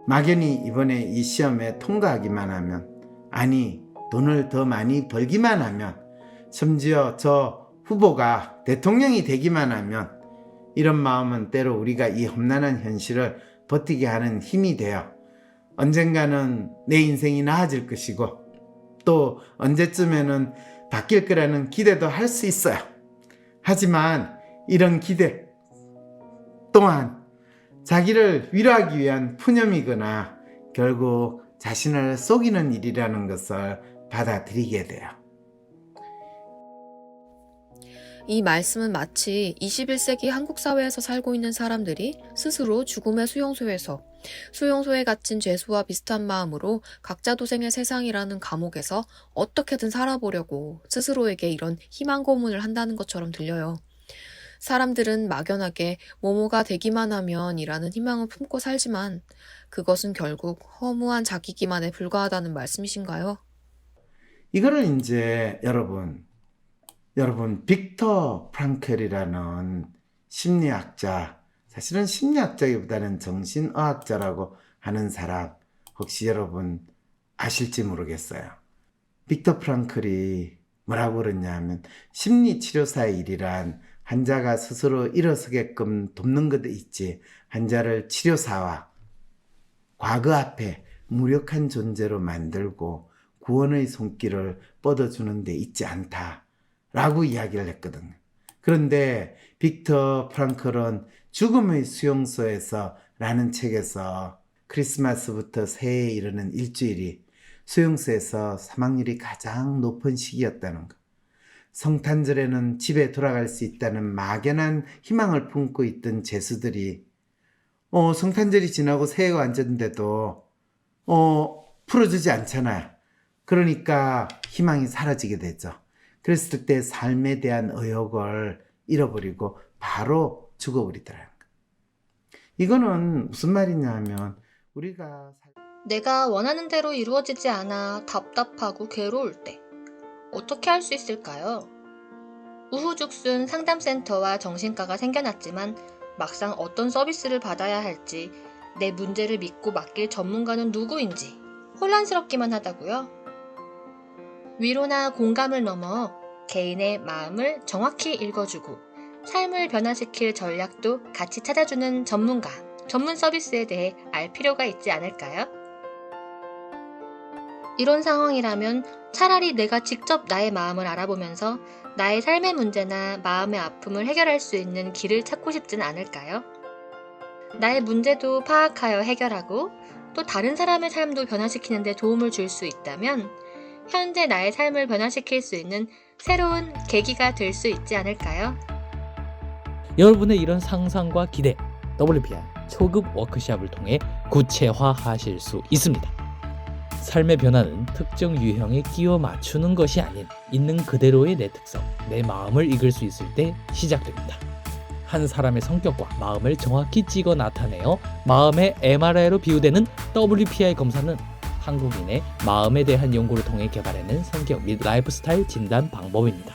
막연히 이번에 이 시험에 통과하기만 하면, 아니 돈을 더 많이 벌기만 하면, 심지어 저 후보가 대통령이 되기만 하면, 이런 마음은 때로 우리가 이 험난한 현실을 버티게 하는 힘이 되어 언젠가는 내 인생이 나아질 것이고 또 언제쯤에는 바뀔 거라는 기대도 할 수 있어요. 하지만 이런 기대 또한 자기를 위로하기 위한 푸념이거나 결국 자신을 속이는 일이라는 것을 받아들이게 돼요. 이 말씀은 마치 21세기 한국 사회에서 살고 있는 사람들이 스스로 죽음의 수용소에 갇힌 죄수와 비슷한 마음으로 각자 도생의 세상이라는 감옥에서 어떻게든 살아보려고 스스로에게 이런 희망 고문을 한다는 것처럼 들려요. 사람들은 막연하게 뭐뭐가 되기만 하면 이라는 희망을 품고 살지만 그것은 결국 허무한 자기 기만에 불과하다는 말씀이신가요? 이거를 이제 여러분 빅터 프랑클이라는 심리학자, 사실은 심리학자기보다는 정신의학자라고 하는 사람 혹시 여러분 아실지 모르겠어요. 빅터 프랑클이 뭐라고 그러냐면 심리치료사의 일이란 환자가 스스로 일어서게끔 돕는 것 있지, 환자를 치료사와 과거 앞에 무력한 존재로 만들고 구원의 손길을 뻗어주는 데 있지 않다 라고 이야기를 했거든요. 그런데 빅터 프랑클은 죽음의 수용소에서 라는 책에서 크리스마스부터 새해에 이르는 일주일이 수용소에서 사망률이 가장 높은 시기였다는 것, 성탄절에는 집에 돌아갈 수 있다는 막연한 희망을 품고 있던 죄수들이 성탄절이 지나고 새해가 왔는데도 풀어주지 않잖아요. 그러니까 희망이 사라지게 되죠. 그랬을 때 삶에 대한 의욕을 잃어버리고 바로 죽어버리더라는 거예요. 이거는 무슨 말이냐 하면 내가 원하는 대로 이루어지지 않아 답답하고 괴로울 때 어떻게 할 수 있을까요? 우후죽순 상담센터와 정신과가 생겨났지만 막상 어떤 서비스를 받아야 할지, 내 문제를 믿고 맡길 전문가는 누구인지 혼란스럽기만 하다고요? 위로나 공감을 넘어 개인의 마음을 정확히 읽어주고 삶을 변화시킬 전략도 같이 찾아주는 전문가, 전문 서비스에 대해 알 필요가 있지 않을까요? 이런 상황이라면 차라리 내가 직접 나의 마음을 알아보면서 나의 삶의 문제나 마음의 아픔을 해결할 수 있는 길을 찾고 싶진 않을까요? 나의 문제도 파악하여 해결하고 또 다른 사람의 삶도 변화시키는 데 도움을 줄 수 있다면 현재 나의 삶을 변화시킬 수 있는 새로운 계기가 될 수 있지 않을까요? 여러분의 이런 상상과 기대, WPI 초급 워크숍을 통해 구체화하실 수 있습니다. 삶의 변화는 특정 유형에 끼워 맞추는 것이 아닌 있는 그대로의 내 특성, 내 마음을 읽을 수 있을 때 시작됩니다. 한 사람의 성격과 마음을 정확히 찍어 나타내어 마음의 MRI로 비유되는 WPI 검사는 한국인의 마음에 대한 연구를 통해 개발해낸 성격 및 라이프 스타일 진단 방법입니다.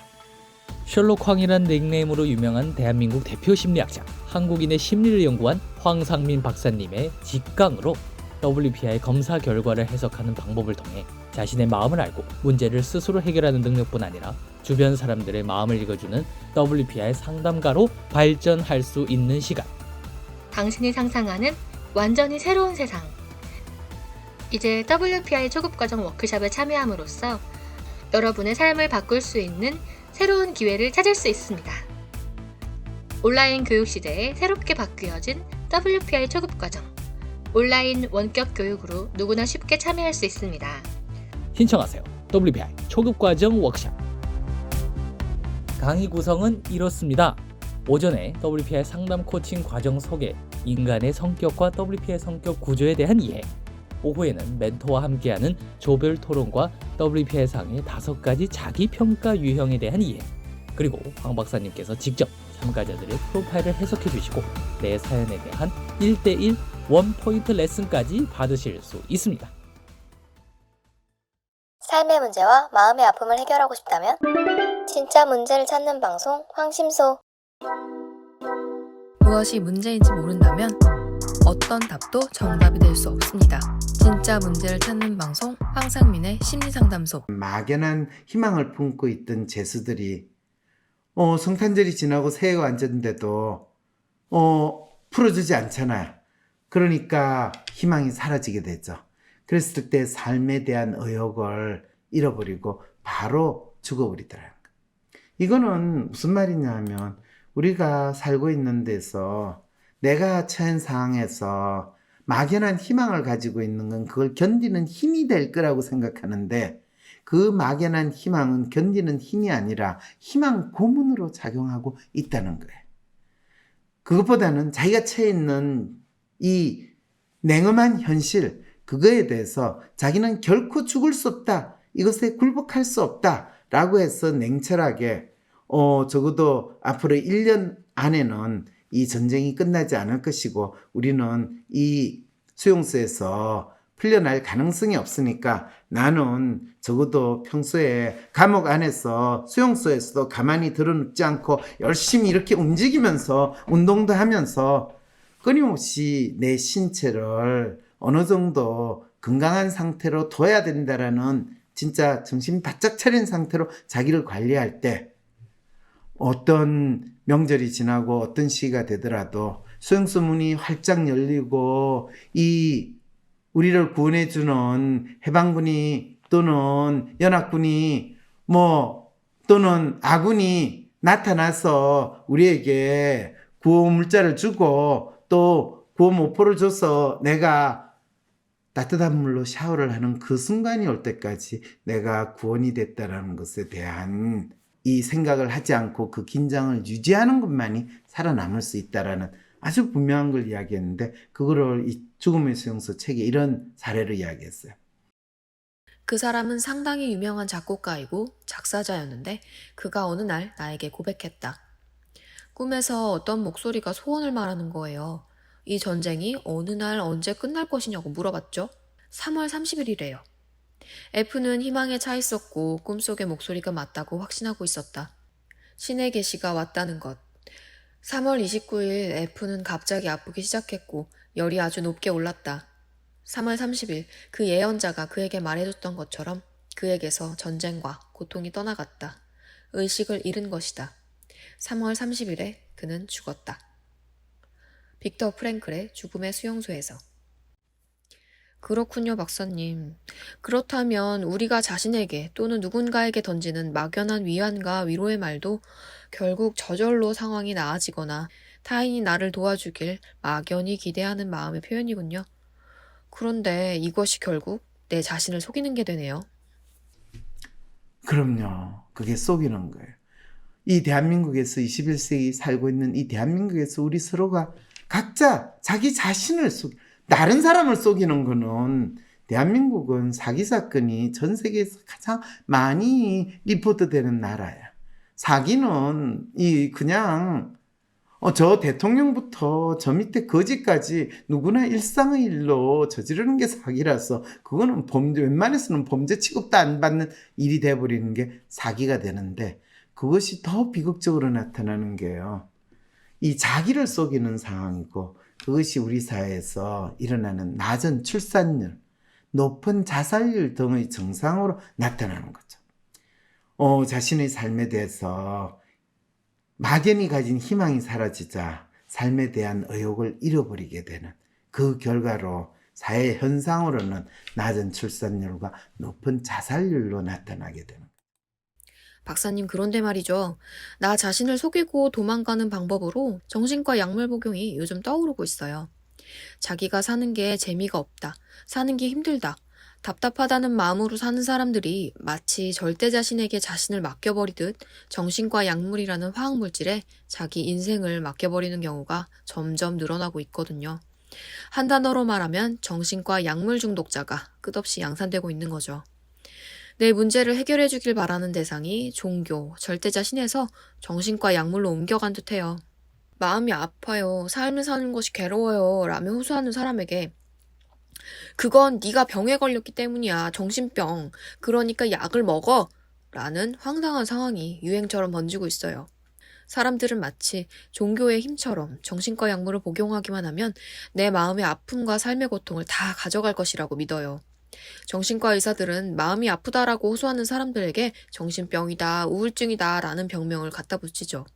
셜록 황이라는 닉네임으로 유명한 대한민국 대표 심리학자, 한국인의 심리를 연구한 황상민 박사님의 직강으로 WPI 검사 결과를 해석하는 방법을 통해 자신의 마음을 알고 문제를 스스로 해결하는 능력뿐 아니라 주변 사람들의 마음을 읽어주는 WPI 상담가로 발전할 수 있는 시간. 당신이 상상하는 완전히 새로운 세상. 이제 WPI 초급과정 워크숍에 참여함으로써 여러분의 삶을 바꿀 수 있는 새로운 기회를 찾을 수 있습니다. 온라인 교육 시대에 새롭게 바뀌어진 WPI 초급과정. 온라인 원격 교육으로 누구나 쉽게 참여할 수 있습니다. 신청하세요. WPI 초급과정 워크숍. 강의 구성은 이렇습니다. 오전에 WPI 상담 코칭 과정 소개, 인간의 성격과 WPI 성격 구조에 대한 이해, 오후에는 멘토와 함께하는 조별 토론과 WPI 상의 5가지 자기평가 유형에 대한 이해, 그리고 황 박사님께서 직접 참가자들의 프로파일을 해석해 주시고 내 사연에 대한 1:1 원포인트 레슨까지 받으실 수 있습니다. 삶의 문제와 마음의 아픔을 해결하고 싶다면 진짜 문제를 찾는 방송 황심소. 무엇이 문제인지 모른다면 어떤 답도 정답이 될 수 없습니다. 진짜 문제를 찾는 방송 황상민의 심리상담소. 막연한 희망을 품고 있던 재수들이 성탄절이 지나고 새해가 왔는데도 풀어주지 않잖아요. 그러니까 희망이 사라지게 되죠. 그랬을 때 삶에 대한 의욕을 잃어버리고 바로 죽어버리더라고요. 이거는 무슨 말이냐 하면 우리가 살고 있는 데서 내가 처한 상황에서 막연한 희망을 가지고 있는 건 그걸 견디는 힘이 될 거라고 생각하는데 그 막연한 희망은 견디는 힘이 아니라 희망 고문으로 작용하고 있다는 거예요. 그것보다는 자기가 처해 있는 이 냉엄한 현실, 그거에 대해서 자기는 결코 죽을 수 없다, 이것에 굴복할 수 없다 라고 해서 냉철하게 적어도 앞으로 1년 안에는 이 전쟁이 끝나지 않을 것이고 우리는 이 수용소에서 풀려날 가능성이 없으니까 나는 적어도 평소에 감옥 안에서 수용소에서도 가만히 들어눕지 않고 열심히 이렇게 움직이면서 운동도 하면서 끊임없이 내 신체를 어느 정도 건강한 상태로 둬야 된다라는 진짜 정신 바짝 차린 상태로 자기를 관리할 때 어떤 명절이 지나고 어떤 시기가 되더라도 수용소 문이 활짝 열리고 이 우리를 구원해주는 해방군이 또는 연합군이 또는 아군이 나타나서 우리에게 구호 물자를 주고 또 구호 모포를 줘서 내가 따뜻한 물로 샤워를 하는 그 순간이 올 때까지 내가 구원이 됐다는 것에 대한 이 생각을 하지 않고 그 긴장을 유지하는 것만이 살아남을 수 있다라는 아주 분명한 걸 이야기했는데 그거를 이 죽음의 수용소 책에 이런 사례를 이야기했어요. 그 사람은 상당히 유명한 작곡가이고 작사자였는데 그가 어느 날 나에게 고백했다. 꿈에서 어떤 목소리가 소원을 말하는 거예요. 이 전쟁이 어느 날 언제 끝날 것이냐고 물어봤죠. 3월 30일이래요. F는 희망에 차 있었고 꿈속의 목소리가 맞다고 확신하고 있었다. 신의 계시가 왔다는 것. 3월 29일 F는 갑자기 아프기 시작했고 열이 아주 높게 올랐다. 3월 30일 그 예언자가 그에게 말해줬던 것처럼 그에게서 전쟁과 고통이 떠나갔다. 의식을 잃은 것이다. 3월 30일에 그는 죽었다. 빅터 프랭클의 죽음의 수용소에서. 그렇군요, 박사님. 그렇다면 우리가 자신에게 또는 누군가에게 던지는 막연한 위안과 위로의 말도 결국 저절로 상황이 나아지거나 타인이 나를 도와주길 막연히 기대하는 마음의 표현이군요. 그런데 이것이 결국 내 자신을 속이는 게 되네요. 그럼요. 그게 속이는 거예요. 이 대한민국에서 21세기 살고 있는 이 대한민국에서 우리 서로가 각자 자기 자신을 다른 사람을 속이는 거는 대한민국은 사기 사건이 전 세계에서 가장 많이 리포트되는 나라야. 사기는 그냥 저 대통령부터 저 밑에 거지까지 누구나 일상의 일로 저지르는 게 사기라서 그거는 웬만해서는 범죄 취급도 안 받는 일이 돼버리는 게 사기가 되는데 그것이 더 비극적으로 나타나는 게요. 이 자기를 속이는 상황이고 그것이 우리 사회에서 일어나는 낮은 출산율, 높은 자살률 등의 증상으로 나타나는 거죠. 자신의 삶에 대해서 막연히 가진 희망이 사라지자 삶에 대한 의욕을 잃어버리게 되는 그 결과로 사회 현상으로는 낮은 출산율과 높은 자살률로 나타나게 되는 거죠. 박사님, 그런데 말이죠. 나 자신을 속이고 도망가는 방법으로 정신과 약물 복용이 요즘 떠오르고 있어요. 자기가 사는 게 재미가 없다, 사는 게 힘들다, 답답하다는 마음으로 사는 사람들이 마치 절대 자신에게 자신을 맡겨버리듯 정신과 약물이라는 화학물질에 자기 인생을 맡겨버리는 경우가 점점 늘어나고 있거든요. 한 단어로 말하면 정신과 약물 중독자가 끝없이 양산되고 있는 거죠. 내 문제를 해결해 주길 바라는 대상이 종교, 절대자 신에서 정신과 약물로 옮겨간 듯해요. 마음이 아파요, 삶을 사는 것이 괴로워요 라며 호소하는 사람에게 그건 네가 병에 걸렸기 때문이야, 정신병, 그러니까 약을 먹어 라는 황당한 상황이 유행처럼 번지고 있어요. 사람들은 마치 종교의 힘처럼 정신과 약물을 복용하기만 하면 내 마음의 아픔과 삶의 고통을 다 가져갈 것이라고 믿어요. 정신과 의사들은 마음이 아프다라고 호소하는 사람들에게 정신병이다, 우울증이다 라는 병명을 갖다 붙이죠.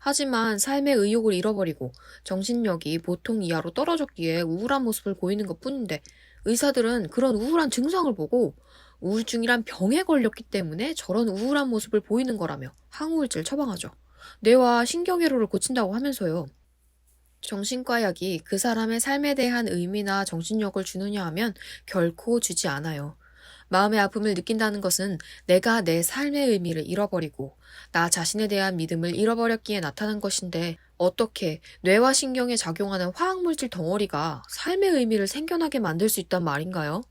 하지만 삶의 의욕을 잃어버리고 정신력이 보통 이하로 떨어졌기에 우울한 모습을 보이는 것 뿐인데 의사들은 그런 우울한 증상을 보고 우울증이란 병에 걸렸기 때문에 저런 우울한 모습을 보이는 거라며 항우울제를 처방하죠. 뇌와 신경회로를 고친다고 하면서요. 정신과 약이 그 사람의 삶에 대한 의미나 정신력을 주느냐 하면 결코 주지 않아요. 마음의 아픔을 느낀다는 것은 내가 내 삶의 의미를 잃어버리고 나 자신에 대한 믿음을 잃어버렸기에 나타난 것인데 어떻게 뇌와 신경에 작용하는 화학물질 덩어리가 삶의 의미를 생겨나게 만들 수 있단 말인가요?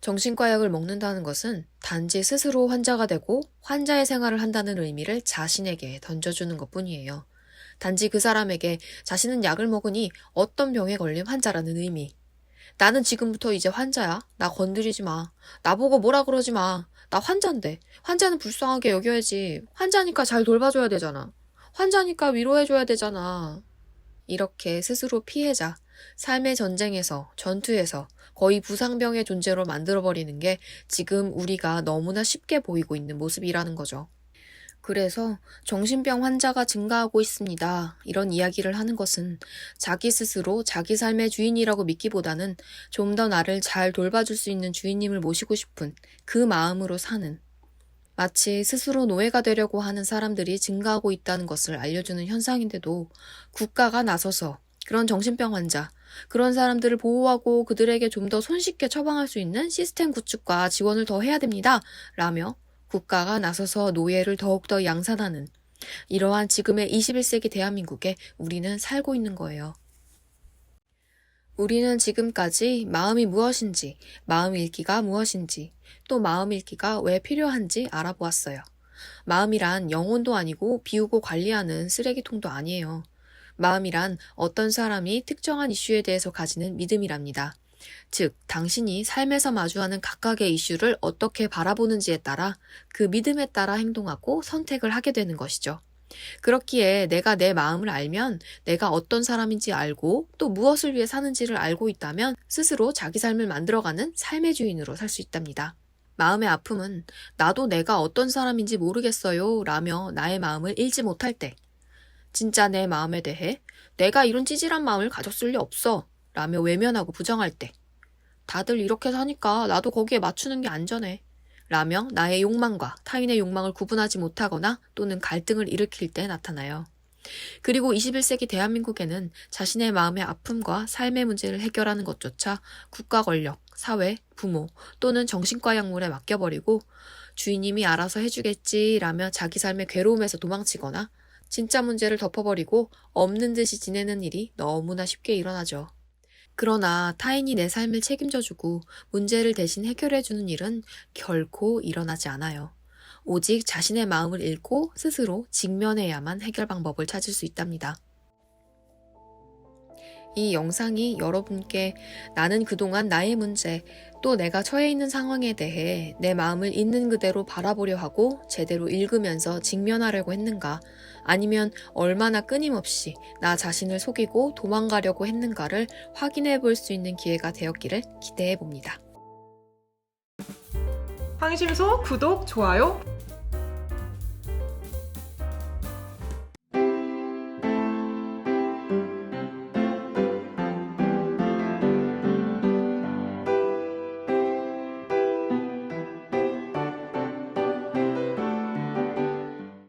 정신과 약을 먹는다는 것은 단지 스스로 환자가 되고 환자의 생활을 한다는 의미를 자신에게 던져주는 것뿐이에요. 단지 그 사람에게 자신은 약을 먹으니 어떤 병에 걸린 환자라는 의미. 나는 지금부터 이제 환자야. 나 건드리지 마. 나보고 뭐라 그러지 마. 나 환자인데. 환자는 불쌍하게 여겨야지. 환자니까 잘 돌봐줘야 되잖아. 환자니까 위로해줘야 되잖아. 이렇게 스스로 피해자, 삶의 전쟁에서, 전투에서 거의 부상병의 존재로 만들어버리는 게 지금 우리가 너무나 쉽게 보이고 있는 모습이라는 거죠. 그래서 정신병 환자가 증가하고 있습니다. 이런 이야기를 하는 것은 자기 스스로 자기 삶의 주인이라고 믿기보다는 좀 더 나를 잘 돌봐줄 수 있는 주인님을 모시고 싶은 그 마음으로 사는, 마치 스스로 노예가 되려고 하는 사람들이 증가하고 있다는 것을 알려주는 현상인데도 국가가 나서서 그런 정신병 환자, 그런 사람들을 보호하고 그들에게 좀 더 손쉽게 처방할 수 있는 시스템 구축과 지원을 더 해야 됩니다. 라며 국가가 나서서 노예를 더욱더 양산하는 이러한 지금의 21세기 대한민국에 우리는 살고 있는 거예요. 우리는 지금까지 마음이 무엇인지, 마음 읽기가 무엇인지, 또 마음 읽기가 왜 필요한지 알아보았어요. 마음이란 영혼도 아니고 비우고 관리하는 쓰레기통도 아니에요. 마음이란 어떤 사람이 특정한 이슈에 대해서 가지는 믿음이랍니다. 즉, 당신이 삶에서 마주하는 각각의 이슈를 어떻게 바라보는지에 따라 그 믿음에 따라 행동하고 선택을 하게 되는 것이죠. 그렇기에 내가 내 마음을 알면 내가 어떤 사람인지 알고 또 무엇을 위해 사는지를 알고 있다면 스스로 자기 삶을 만들어가는 삶의 주인으로 살 수 있답니다. 마음의 아픔은 나도 내가 어떤 사람인지 모르겠어요 라며 나의 마음을 읽지 못할 때, 진짜 내 마음에 대해 내가 이런 찌질한 마음을 가졌을 리 없어 라며 외면하고 부정할 때, 다들 이렇게 사니까 나도 거기에 맞추는 게 안전해 라며 나의 욕망과 타인의 욕망을 구분하지 못하거나 또는 갈등을 일으킬 때 나타나요. 그리고 21세기 대한민국에는 자신의 마음의 아픔과 삶의 문제를 해결하는 것조차 국가 권력, 사회, 부모 또는 정신과 약물에 맡겨버리고 주인님이 알아서 해주겠지라며 자기 삶의 괴로움에서 도망치거나 진짜 문제를 덮어버리고 없는 듯이 지내는 일이 너무나 쉽게 일어나죠. 그러나 타인이 내 삶을 책임져주고 문제를 대신 해결해주는 일은 결코 일어나지 않아요. 오직 자신의 마음을 읽고 스스로 직면해야만 해결 방법을 찾을 수 있답니다. 이 영상이 여러분께 나는 그동안 나의 문제, 또 내가 처해 있는 상황에 대해 내 마음을 있는 그대로 바라보려 하고 제대로 읽으면서 직면하려고 했는가, 아니면 얼마나 끊임없이 나 자신을 속이고 도망가려고 했는가를 확인해 볼 수 있는 기회가 되었기를 기대해 봅니다. 황심소 구독, 좋아요